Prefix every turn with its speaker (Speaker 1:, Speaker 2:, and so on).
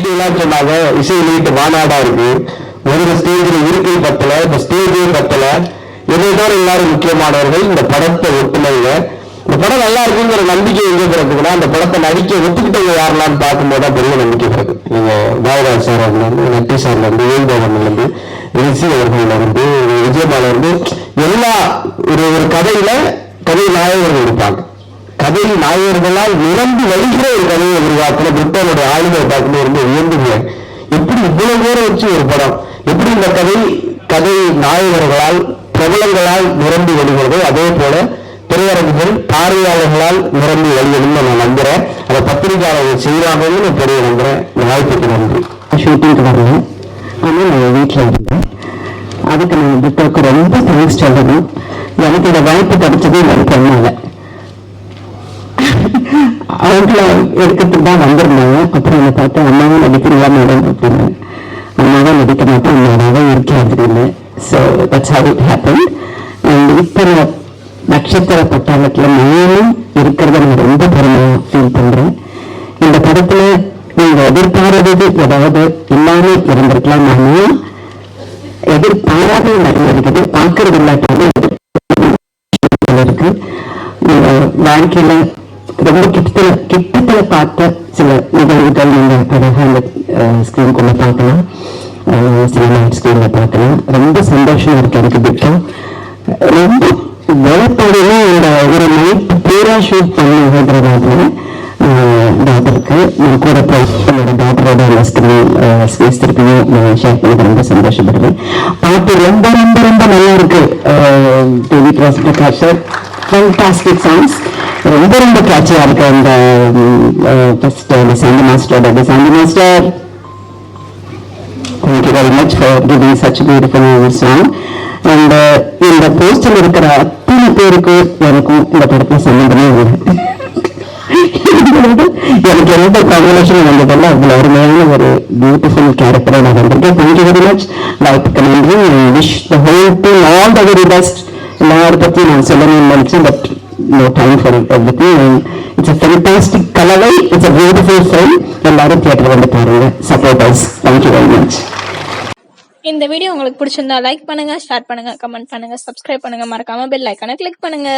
Speaker 1: டீட்டெயிலாக சொன்னாங்க. இசை வெளியீட்டு மாநாடா இருக்கு, ஒரு ஸ்டேஜில் இருக்கை பத்தல, இந்த ஸ்டேஜே பத்தல, எதோ எல்லாரும் முக்கியமானவர்கள் இந்த படத்தை ஒட்டுனவங்க. இந்த படம் நல்லா இருக்குங்கிற நம்பிக்கை எங்க பிறகுன்னா அந்த படத்தை நடிக்க ஒத்துக்கிட்டவங்க யாரெல்லாம் பார்க்கும்போது தான் பெரிய நம்பிக்கை பிறகு. நீங்க பாலராஜ் சார் இருந்து, நட்டி சார்ல இருந்து, வேல்பவன்ல இருந்து, ரிஷி அவர்கள்ல இருந்து, விஜயபால இருந்து, எல்லா ஒரு ஒரு கதை நாயகர்கள் இருப்பாங்க. கதை நாயகர்களால் நிரம்பி வழிகிற ஒரு கதையை உருவாக்குற புத்தனுடைய ஆளுமை பார்க்கும்போது ரொம்ப வியந்துங்க. எப்படி இவ்வளவு பேரை வச்சு ஒரு படம், எப்படி இந்த கதை நாயகர்களால் பிரபலங்களால் நிரம்பி வருகிறதோ அதே போல திரையரங்குகள் பார்வையாளர்களால் நிரம்பி வழியணும் நான் நம்புறேன். அதை பத்திரிகையாளர்கள் செய்யறாங்கன்னு பெரிய நம்புறேன். இந்த வாய்ப்புக்கு நன்றி. ஷூட்டிங்க்கு வரல, ஆனால் நான் வீட்டில் இருந்தேன். அதுக்கு நான் புத்தருக்கு ரொம்ப தேங்க்ஸ் சொல்லணும். எனக்கு இந்த வாய்ப்பு கிடைச்சது எனக்கு ஒன்றால அவங்கள எடுக்கிறதுக்கு தான் வந்திருந்தாங்க. அப்புறம் என்னை பார்த்து அம்மாவும் நடிக்கிறீங்களா மேடம் அப்படின்னு. அம்மாவும் நடிக்க மாட்டேன், அம்மாவாக இருக்கிறது இல்லை. So that's how it happen. And இப்போ நட்சத்திர பட்டாளத்துல மேலும் இருக்கிறத நான் ரொம்ப பெருமையா ஃபீல் பண்றேன். இந்த படத்துல நீங்க எதிர்பாராதது ஏதாவது இல்லாம இருந்திருக்கலாம். நானும் எதிர்பாராத நிறைய இருக்குது, பார்க்கறது இல்லாட்டாலும் இருக்கு. வாழ்க்கையில ரொம்ப கிட்டத்துல பார்த்த சில நிகழ்வுகள் நீங்க அழகா அந்த ஸ்கிரீனுக்குள்ள பார்க்கலாம், சினிமா ஸ்கிரீன்ல பார்க்கலாம். ரொம்ப சந்தோஷமா இருக்கு எனக்கு. பிடிக்கும் ரொம்ப வேலைப்பாடுமே இந்த ஒரு நைட் பூரா ஷூட் பண்ணுறதுனால டாக்டருக்கு நான் கூட போய் என்னோட டாக்டரோட அந்த ஸ்பேஸ் திருப்பியும் ஷேர் பண்ணி ரொம்ப சந்தோஷப்படுறேன். பாட்டு ரொம்ப ரொம்ப ரொம்ப நல்லா இருக்கு. Devi Prakash sir fantastic songs, ரொம்ப ரொம்ப கேட்சியா இருக்கு. அந்த first Shanthi master thank you very much for giving such a beautiful song. And இந்த போஸ்டர் இருக்கிற அத்தனை பேருக்கு எனக்கும் இந்த படத்துல சம்பந்தமே இல்லை. எனக்கு எந்த காம்பினேஷன் வந்ததல்ல, அவ்வளவு அருமையான ஒரு பியூட்டிஃபுல் கேரக்டரை நான் வந்திருக்கேன். Thank you very much. வாய்ப்புக்கு நன்றி. Wish the whole team all the very best. எல்லாரை பற்றி நான் சொல்லணும்னு நினைச்சேன், but no time for everything. It's a fantastic கலவை, it's a beautiful film. எல்லாரும் தியேட்டர் வந்து பாருங்க, support us. Thank you very much.
Speaker 2: இந்த வீடியோ உங்களுக்கு பிடிச்சிருந்தா லைக் பண்ணுங்க, ஷேர் பண்ணுங்க, கமெண்ட் பண்ணுங்க, சப்ஸ்கிரைப் பண்ணுங்க, மறக்காம பெல் ஐகானை கிளிக் பண்ணுங்க.